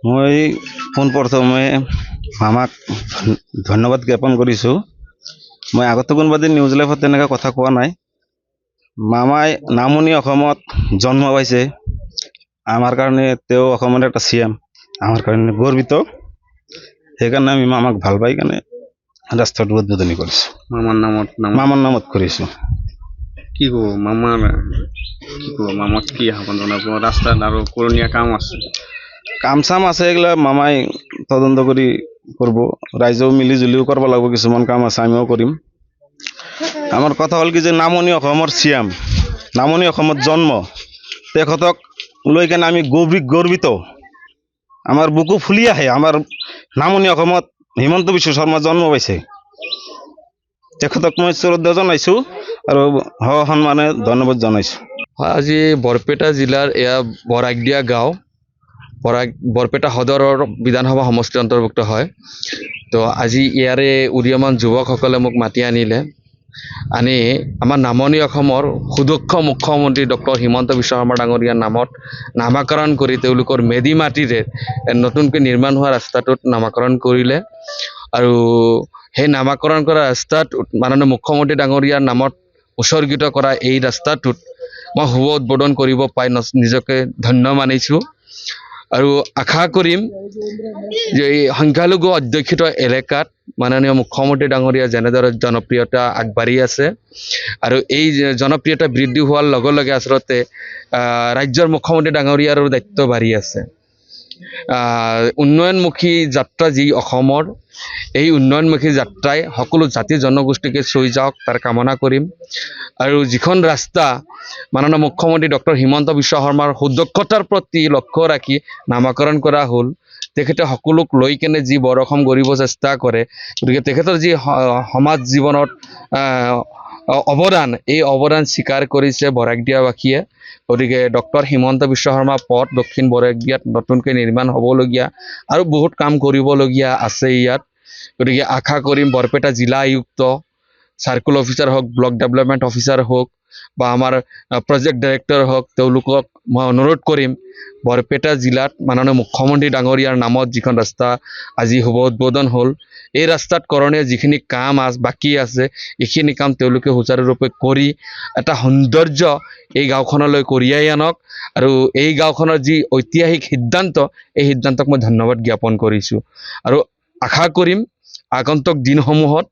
মই পোনপ্ৰথমে মামাক ধন্যবাদ জ্ঞাপন কৰিছোঁ। মই আগতে কোনোবা দিন নিউজ লাইভত তেনেকৈ কথা কোৱা নাই। মামাই নামনি অসমত জন্ম পাইছে, আমাৰ কাৰণে তেওঁ অসমৰ এটা CM, আমাৰ কাৰণে গৰ্বিত। সেইকাৰণে আমি মামাক ভাল পাই কাৰণে ৰাস্তাটো উদ্বোধনী কৰিছোঁ। মামাৰ নামত কৰিছোঁ। কি ক'ব মামাক কি আহ্বান জনাব? ৰাস্তাত আৰু কৰণীয় কাম আছে, কাম চাম আছে, এইগিলা মামাই তদন্ত কৰি কৰিব। ৰাইজেও মিলি জুলিও কৰিব লাগিব, কিছুমান কাম আছে আমিও কৰিম। আমাৰ কথা হ'ল কি যে নামনি অসমৰ CM, নামনি অসমত জন্ম, তেখেতক লৈ কেনে আমি গৰ্বিত। আমাৰ বুকু ফুলি আহে, আমাৰ নামনি অসমত হিমন্ত বিশ্ব শৰ্মা জন্ম পাইছে। তেখেতক মই শ্ৰদ্ধা জনাইছোঁ আৰু সন্মানে ধন্যবাদ জনাইছোঁ। আজি বৰপেটা জিলাৰ এয়া বৰাকদিয়া গাঁও, বৰপেটা সদৰৰ বিধানসভা সমষ্টিৰ অন্তৰ্ভুক্ত হয়। তো আজি ইয়াৰে উদীয়মান যুৱকসকলে মোক মাতি আনিলে, আনি আমাৰ নামনি অসমৰ সুদক্ষ মুখ্যমন্ত্ৰী ডক্টৰ হিমন্ত বিশ্ব শৰ্মা ডাঙৰীয়াৰ নামত নামাকৰণ কৰি তেওঁলোকৰ মেডি মাটিৰে নতুনকৈ নিৰ্মাণ হোৱা ৰাস্তাটোত নামাকৰণ কৰিলে। আৰু সেই নামাকৰণ কৰা ৰাস্তাটোত মাননীয় মুখ্যমন্ত্ৰী ডাঙৰীয়াৰ নামত উৎসৰ্গিত কৰা এই ৰাস্তাটোত মই শুভ উদ্বোধন কৰিব পাই নিজকে ধন্য মানিছোঁ। আৰু আশা কৰিম যে এই সংখ্যালঘু অধ্যুষিত এলেকাত মাননীয় মুখ্যমন্ত্ৰী ডাঙৰীয়া যেনেদৰে জনপ্ৰিয়তা আগবাঢ়ি আছে আৰু এই জনপ্ৰিয়তা বৃদ্ধি হোৱাৰ লগে লগে আচলতে ৰাজ্যৰ মুখ্যমন্ত্ৰী ডাঙৰীয়াৰো দায়িত্ব বাঢ়ি আছে। উন্নয়নমুখী যাত্ৰা যি অসমৰ, এই উন্নয়নমুখী যাত্ৰাই সকলো জাতি জনগোষ্ঠীকে চৈ যাওক তাৰ কামনা কৰিম। আৰু যিখন ৰাস্তা মাননীয় মুখ্যমন্ত্ৰী ডক্টৰ হিমন্ত বিশ্ব শৰ্মাৰ সুদক্ষতাৰ প্ৰতি লক্ষ্য ৰাখি নামাকৰণ কৰা হ'ল, তেখেতে সকলোক লৈ কেনে যি বৰ অসম গঢ়িব চেষ্টা কৰে, গতিকে তেখেতৰ যি সমাজ জীৱনত অৱদান, এই অৱদান স্বীকাৰ কৰিছে বৰাকদিয়াবাসীয়ে। গতিকে ডক্টৰ হিমন্ত বিশ্ব শৰ্মা পথ দক্ষিণ বৰাকদিয়াত নতুনকৈ নিৰ্মাণ হ'বলগীয়া আৰু বহুত কাম কৰিবলগীয়া আছে ইয়াত। গতিকে আশা কৰিম বৰপেটা জিলা আয়ুক্ত, চাৰ্কুল অফিচাৰ হওক, ব্লক ডেভেলপমেণ্ট অফিচাৰ হওক বা আমাৰ প্ৰজেক্ট ডাইৰেক্টৰ হওক, তেওঁলোকক মই অনুৰোধ কৰিম বৰপেটা জিলাত মাননীয় মুখ্যমন্ত্ৰী ডাঙৰীয়াৰ নামত যিখন ৰাস্তা আজি শুভ উদ্বোধন হ'ল, এই ৰাস্তাত কৰণীয় যিখিনি কাম বাকী আছে, এইখিনি কাম তেওঁলোকে সুচাৰুৰূপে কৰি এটা সৌন্দৰ্য এই গাঁওখনলৈ কঢ়িয়াই আনক। আৰু এই গাঁওখনৰ যি ঐতিহাসিক সিদ্ধান্ত, এই সিদ্ধান্তক মই ধন্যবাদ জ্ঞাপন কৰিছোঁ। আৰু আশা কৰিম আগন্তুক দিনসমূহত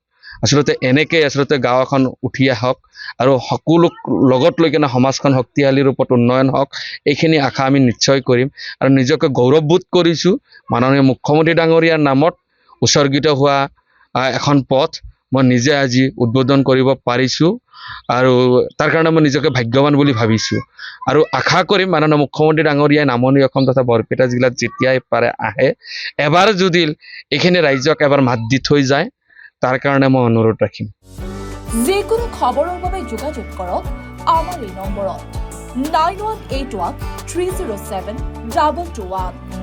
আচলতে এনেকৈ আচলতে গাঁও এখন উঠি আহক আৰু সকলোক লগত লৈ কেনে সমাজখন শক্তিশালী ৰূপত উন্নয়ন হওক, এইখিনি আশা আমি নিশ্চয় কৰিম। আৰু নিজকে গৌৰৱবোধ কৰিছোঁ মাননীয় মুখ্যমন্ত্ৰী ডাঙৰীয়াৰ নামত উৎসৰ্গিত হোৱা এখন পথ মই নিজে আজি উদ্বোধন কৰিব পাৰিছোঁ, আৰু তাৰ কাৰণে মই নিজকে ভাগ্যৱান বুলি ভাবিছোঁ। আৰু আশা কৰিম মাননীয় মুখ্যমন্ত্ৰী ডাঙৰীয়াই নামনি অসম তথা বৰপেটা জিলাত যেতিয়াই পাৰে আহে, এবাৰ যদি এইখিনি ৰাইজক এবাৰ মাত দি থৈ যায়, তাৰ কাৰণে মই অনুৰোধ ৰাখিম। যিকোনো খবৰৰ বাবে যোগাযোগ কৰক আমাৰ এই নম্বৰত 9181 307 221।